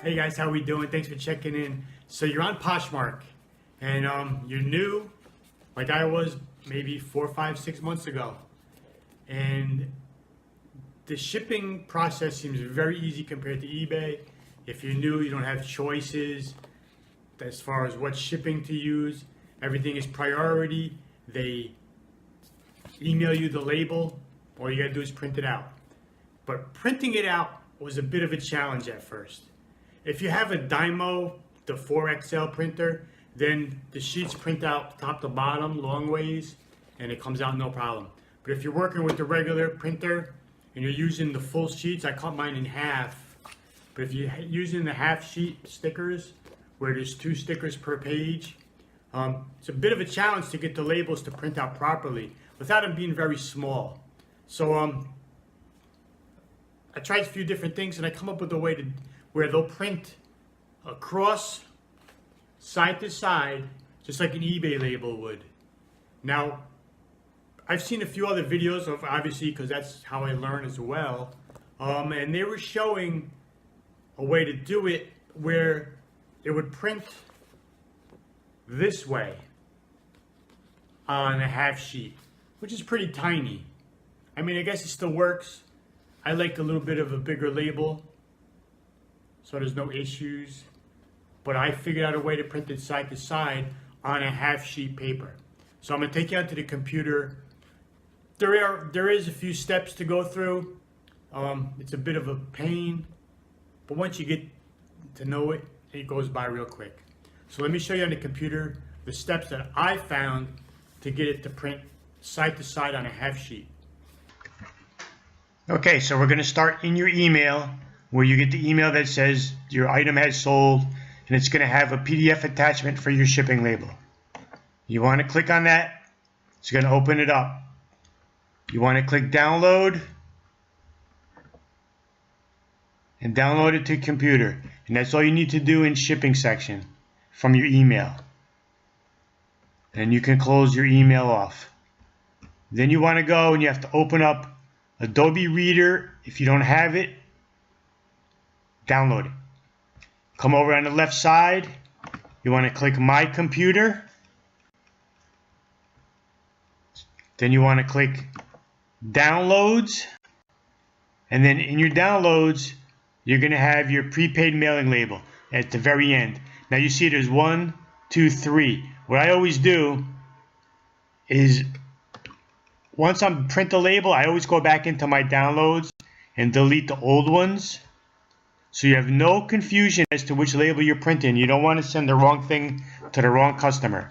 Hey guys, how we doing? Thanks for checking in. So you're on Poshmark, and you're new, like I was maybe 4, 5, 6 months ago, and the shipping process seems very easy compared to eBay. If you're new, you don't have choices as far as what shipping to use. Everything is priority. They email you the label. All you gotta do is print it out. But printing it out was a bit of a challenge at first. If you have a Dymo, the 4XL printer, then the sheets print out top to bottom, long ways, and it comes out no problem. But if you're working with the regular printer and you're using the full sheets, I cut mine in half. But if you're using the half sheet stickers, where there's 2 stickers per page, it's a bit of a challenge to get the labels to print out properly without them being very small. So I tried a few different things and I come up with a way to where they'll print across, side to side, just like an eBay label would. Now, I've seen a few other videos of, obviously, because that's how I learn as well, and they were showing a way to do it where it would print this way on a half sheet, which is pretty tiny. I mean, I guess it still works. I like a little bit of a bigger label, so there's no issues. But I figured out a way to print it side to side on a half sheet paper. So I'm gonna take you out to the computer. There is a few steps to go through. It's a bit of a pain, but once you get to know it, it goes by real quick. So let me show you on the computer the steps that I found to get it to print side to side on a half sheet. Okay, so we're gonna start in your email, where you get the email that says your item has sold, and it's going to have a PDF attachment for your shipping label. You want to click on that. It's going to open it up. You want to click download and download it to your computer. And that's all you need to do in shipping section from your email. And you can close your email off. Then you want to go and you have to open up Adobe Reader. If you don't have it, download it. Come over on the left side. You want to click My Computer. Then you want to click Downloads. And then in your downloads, you're going to have your prepaid mailing label at the very end. Now you see there's 1, 2, 3. What I always do is once I print the label, I always go back into my downloads and delete the old ones. So you have no confusion as to which label you're printing. You don't want to send the wrong thing to the wrong customer.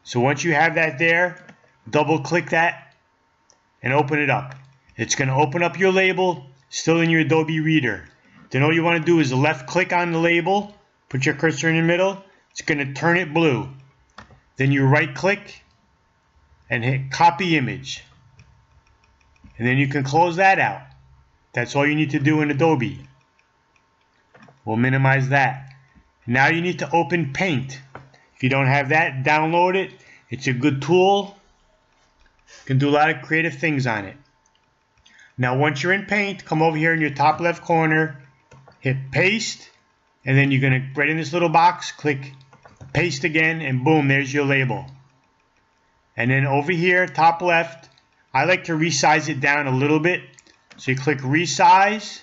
So once you have that there, double click that and open it up. It's going to open up your label still in your Adobe Reader. Then all you want to do is left click on the label, put your cursor in the middle. It's going to turn it blue. Then you right click and hit copy image. And then you can close that out. That's all you need to do in Adobe. We'll minimize that. Now you need to open Paint. If you don't have that, download it. It's a good tool. You can do a lot of creative things on it. Now once you're in Paint, come over here in your top left corner, hit Paste, and then you're going to, right in this little box, click Paste again, and boom, there's your label. And then over here, top left, I like to resize it down a little bit. So you click Resize.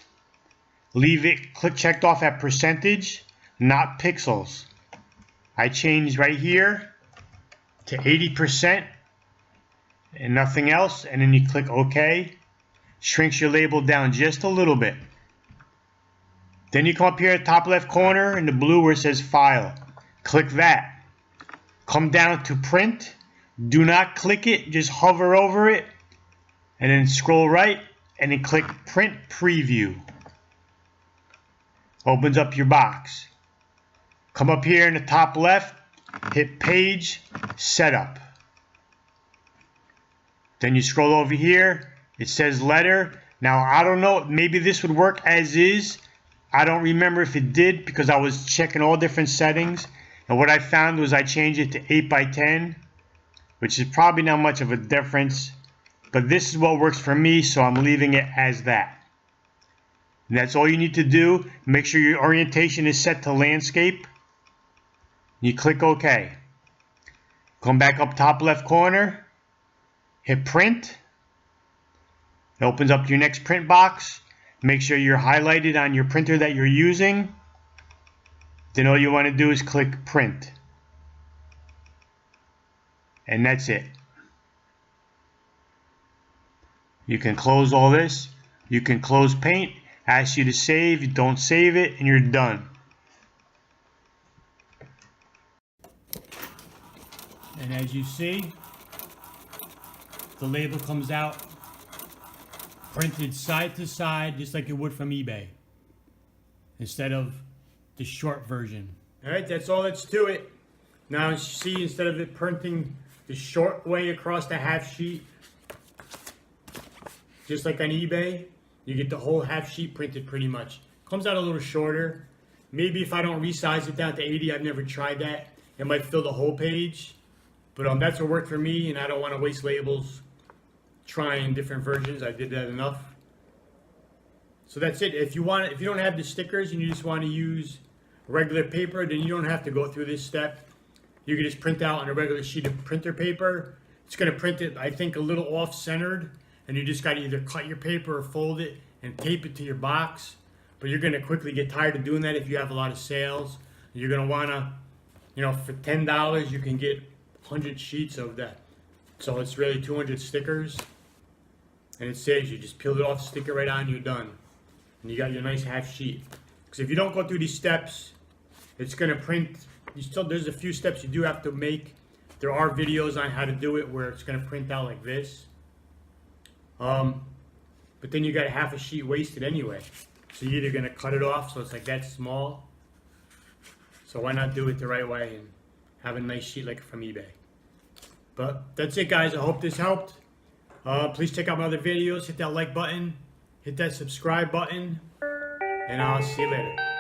Leave it checked off at percentage, not pixels. I change right here to 80% and nothing else, and then you click OK. Shrinks your label down just a little bit. Then you come up here at top left corner in the blue where it says File. Click that. Come down to Print. Do not click it, just hover over it, and then scroll right, and then click Print Preview. Opens up your box. Come up here in the top left, hit Page Setup. Then you scroll over here, it says Letter. Now I don't know, maybe this would work as is. I don't remember if it did because I was checking all different settings. And what I found was I changed it to 8 by 10, which is probably not much of a difference. But this is what works for me, so I'm leaving it as that. And that's all you need to do. Make sure your orientation is set to landscape. You click OK. Come back up top left corner. Hit print. It opens up your next print box. Make sure you're highlighted on your printer that you're using. Then all you want to do is click print. And that's it. You can close all this. You can close paint. Asks you to save. You don't save it and you're done. And as you see, the label comes out printed side to side just like it would from eBay instead of the short version. Alright, that's all that's to it. Now see, instead of it printing the short way across the half sheet, just like on eBay, you get the whole half sheet printed pretty much. Comes out a little shorter. Maybe if I don't resize it down to 80, I've never tried that. It might fill the whole page. But that's what worked for me, and I don't want to waste labels trying different versions. I did that enough. So that's it. If you don't have the stickers and you just want to use regular paper, then you don't have to go through this step. You can just print out on a regular sheet of printer paper. It's going to print it, I think, a little off-centered, and you just got to either cut your paper or fold it and tape it to your box. But you're going to quickly get tired of doing that if you have a lot of sales. You're going to want to, for $10, you can get 100 sheets of that. So it's really 200 stickers. And it saves you just peel it off, stick it right on, you're done. And you got your nice half sheet. Because if you don't go through these steps, it's going to print. There's a few steps you do have to make. There are videos on how to do it where it's going to print out like this. But then you got half a sheet wasted anyway. So you're either going to cut it off so it's like that small. So why not do it the right way and have a nice sheet like from eBay. But that's it, guys. I hope this helped. Please check out my other videos. Hit that like button. Hit that subscribe button. And I'll see you later.